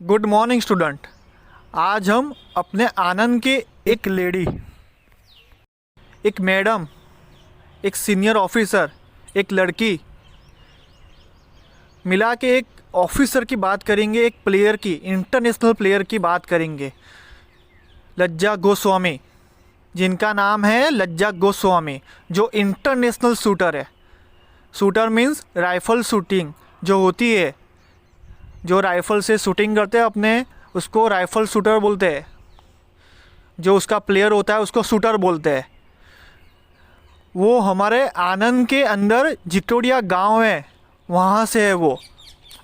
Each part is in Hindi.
Good morning student. आज हम अपने आनंद के एक लेडी, एक मैडम, एक सीनियर ऑफिसर, एक लड़की मिला के एक ऑफिसर की बात करेंगे, एक प्लेयर की, इंटरनेशनल प्लेयर की बात करेंगे, लज्जा गोस्वामी, जिनका नाम है लज्जा गोस्वामी, जो इंटरनेशनल शूटर है। शूटर मीन्स राइफल शूटिंग जो होती है, जो राइफ़ल से शूटिंग करते हैं अपने, उसको राइफ़ल शूटर बोलते हैं। जो उसका प्लेयर होता है उसको शूटर बोलते हैं। वो हमारे आनंद के अंदर जिटोड़िया गांव है, वहाँ से है वो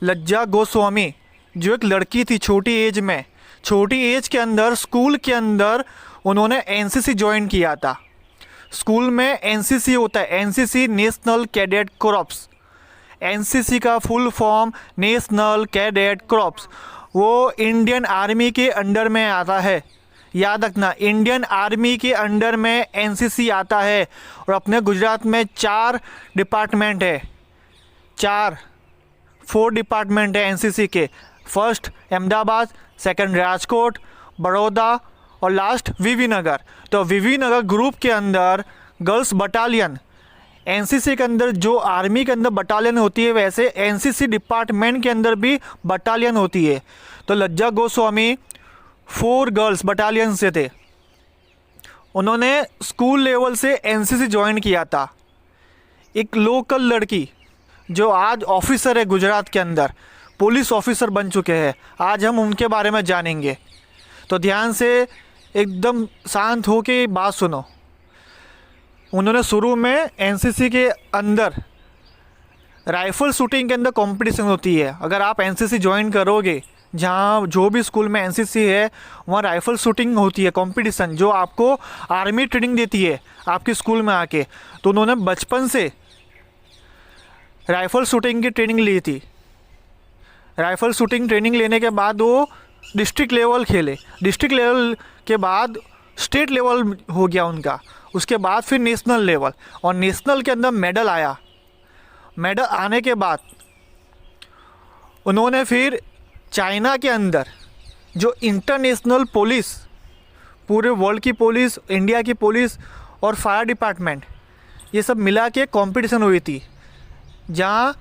लज्जा गोस्वामी, जो एक लड़की थी छोटी एज में। छोटी एज के अंदर स्कूल के अंदर उन्होंने एनसीसी ज्वाइन किया था। स्कूल में एनसीसी होता है, NCC national cadet corps. NCC का full form national cadet corps, वो इंडियन आर्मी के अंडर में आता है। याद रखना, इंडियन आर्मी के अंडर में एनसीसी आता है। और अपने गुजरात में 4 डिपार्टमेंट है, 4 डिपार्टमेंट है एनसीसी के। फर्स्ट अहमदाबाद, सेकंड राजकोट, बड़ौदा और लास्ट वीवी नगर। तो वीवी नगर ग्रुप के अंदर गर्ल्स बटालियन, एनसीसी के अंदर जो आर्मी के अंदर बटालियन होती है, वैसे एनसीसी डिपार्टमेंट के अंदर भी बटालियन होती है। तो लज्जा गोस्वामी 4 गर्ल्स बटालियन से थे। उन्होंने स्कूल लेवल से एनसीसी ज्वाइन किया था। एक लोकल लड़की जो आज ऑफिसर है गुजरात के अंदर, पुलिस ऑफिसर बन चुके हैं, आज हम उनके बारे में जानेंगे। तो ध्यान से एकदम शांत हो के बात सुनो। उन्होंने शुरू में एनसीसी के अंदर राइफ़ल शूटिंग के अंदर कंपटीशन होती है। अगर आप एनसीसी ज्वाइन करोगे, जहाँ जो भी स्कूल में एनसीसी है वहाँ राइफ़ल शूटिंग होती है, कंपटीशन, जो आपको आर्मी ट्रेनिंग देती है आपके स्कूल में आके। तो उन्होंने बचपन से राइफ़ल शूटिंग की ट्रेनिंग ली थी। राइफ़ल शूटिंग ट्रेनिंग लेने के बाद वो डिस्ट्रिक्ट लेवल खेले। डिस्ट्रिक्ट लेवल के बाद स्टेट लेवल हो गया उनका, उसके बाद फिर नेशनल लेवल, और नेशनल के अंदर मेडल आया। मेडल आने के बाद उन्होंने फिर चाइना के अंदर जो इंटरनेशनल पुलिस, पूरे वर्ल्ड की पुलिस, इंडिया की पुलिस और फायर डिपार्टमेंट, ये सब मिला के कंपटीशन हुई थी, जहाँ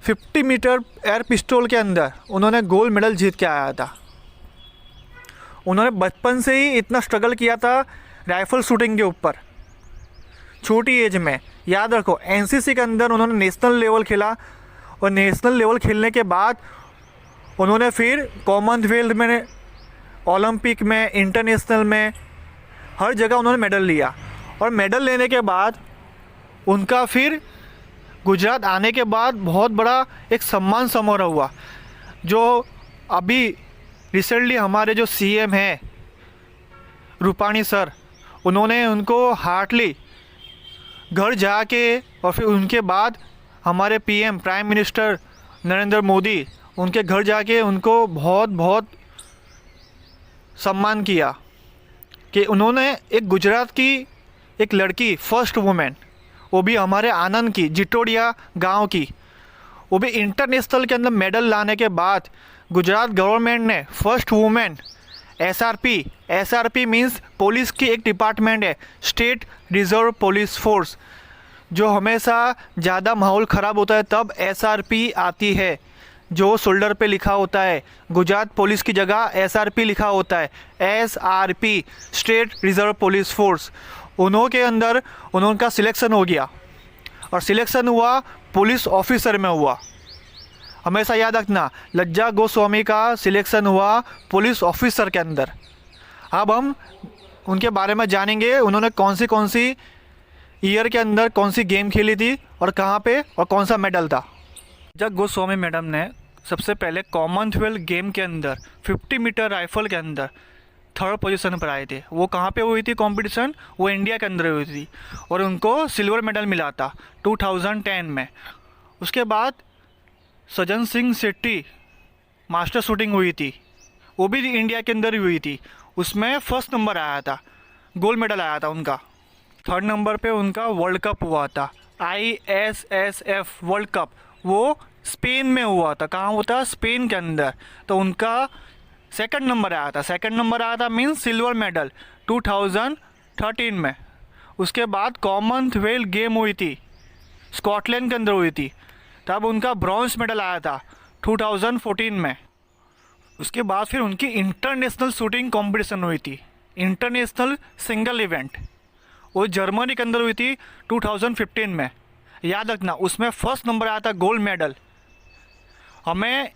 50 मीटर एयर पिस्टल के अंदर उन्होंने गोल्ड मेडल जीत के आया था। उन्होंने बचपन से ही इतना स्ट्रगल किया था राइफ़ल शूटिंग के ऊपर, छोटी एज में। याद रखो, एनसीसी के अंदर उन्होंने नेशनल लेवल खेला, और नेशनल लेवल खेलने के बाद उन्होंने फिर कॉमनवेल्थ में, ओलंपिक में, इंटरनेशनल में, हर जगह उन्होंने मेडल लिया। और मेडल लेने के बाद उनका फिर गुजरात आने के बाद बहुत बड़ा एक सम्मान समारोह हुआ। जो अभी रिसेंटली हमारे जो सीएम हैं रूपाणी सर, उन्होंने उनको हार्टली घर जाके, और फिर उनके बाद हमारे PM prime minister Narendra Modi उनके घर जाके उनको बहुत बहुत सम्मान किया कि उन्होंने एक गुजरात की एक लड़की, फर्स्ट वुमेन, वो भी हमारे आनंद की, जिटोड़िया गांव की, वो भी इंटरनेशनल के अंदर मेडल लाने के बाद गुजरात गवर्नमेंट ने first women SRP means police की एक डिपार्टमेंट है, स्टेट रिजर्व पुलिस फोर्स, जो हमेशा ज़्यादा माहौल ख़राब होता है तब एसआरपी आती है, जो शोल्डर पे लिखा होता है। गुजरात पुलिस की जगह एसआरपी लिखा होता है, SRP state reserve police force. उनके अंदर उनका सिलेक्शन हो गया, और सिलेक्शन हुआ पुलिस ऑफिसर में हुआ। हमेशा याद रखना, लज्जा गोस्वामी का सिलेक्शन हुआ पुलिस ऑफिसर के अंदर। अब हम उनके बारे में जानेंगे, उन्होंने कौन सी ईयर के अंदर कौन सी गेम खेली थी और कहाँ पे और कौन सा मेडल था। लज्जा गोस्वामी मैडम ने सबसे पहले कॉमनवेल्थ गेम के अंदर 50 मीटर राइफ़ल के अंदर 3rd पोजीशन पर आए थे। वो कहाँ पे हुई थी कंपटीशन? वो इंडिया के अंदर हुई थी, और उनको सिल्वर मेडल मिला था 2010 में। उसके बाद सज्जन सिंह शेट्टी मास्टर शूटिंग हुई थी, वो भी इंडिया के अंदर ही हुई थी, उसमें फर्स्ट नंबर आया था, गोल्ड मेडल आया था उनका। 3rd नंबर पे उनका वर्ल्ड कप हुआ था, ISSF वर्ल्ड कप, वो स्पेन में हुआ था। कहाँ हुआ था? स्पेन के अंदर। तो उनका सेकंड नंबर आया था। सेकंड नंबर आया था मीन्स सिल्वर मेडल 2013 में। उसके बाद कॉमनवेल्थ गेम हुई थी, स्कॉटलैंड के अंदर हुई थी, तब उनका ब्रॉन्ज मेडल आया था 2014 में। उसके बाद फिर उनकी इंटरनेशनल शूटिंग कंपटीशन हुई थी, इंटरनेशनल सिंगल इवेंट, वो जर्मनी के अंदर हुई थी 2015 में। याद रखना उसमें फर्स्ट नंबर आया था, गोल्ड मेडल। हमें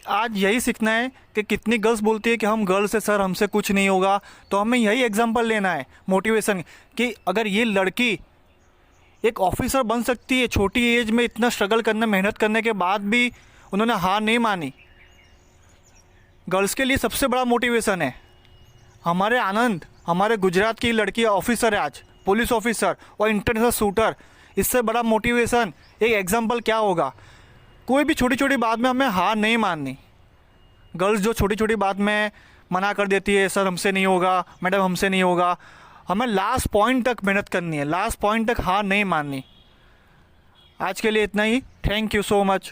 आज यही सीखना है कि कितनी गर्ल्स बोलती है कि हम गर्ल्स है सर, हमसे कुछ नहीं होगा। तो हमें यही एग्जांपल लेना है, मोटिवेशन, कि अगर ये लड़की एक ऑफिसर बन सकती है, छोटी एज में इतना स्ट्रगल करना, मेहनत करने के बाद भी उन्होंने हार नहीं मानी। गर्ल्स के लिए सबसे बड़ा मोटिवेशन है। हमारे आनंद, हमारे गुजरात की लड़की ऑफिसर है आज, पुलिस ऑफिसर और इंटरनेशनल शूटर। इससे बड़ा मोटिवेशन, एक एग्जांपल क्या होगा? कोई भी छोटी छोटी बात में हमें हार नहीं माननी। गर्ल्स जो छोटी छोटी बात में मना कर देती है, सर हमसे नहीं होगा, मैडम हमसे नहीं होगा, हमें लास्ट पॉइंट तक मेहनत करनी है, लास्ट पॉइंट तक हार नहीं माननी। आज के लिए इतना ही। Thank you so much.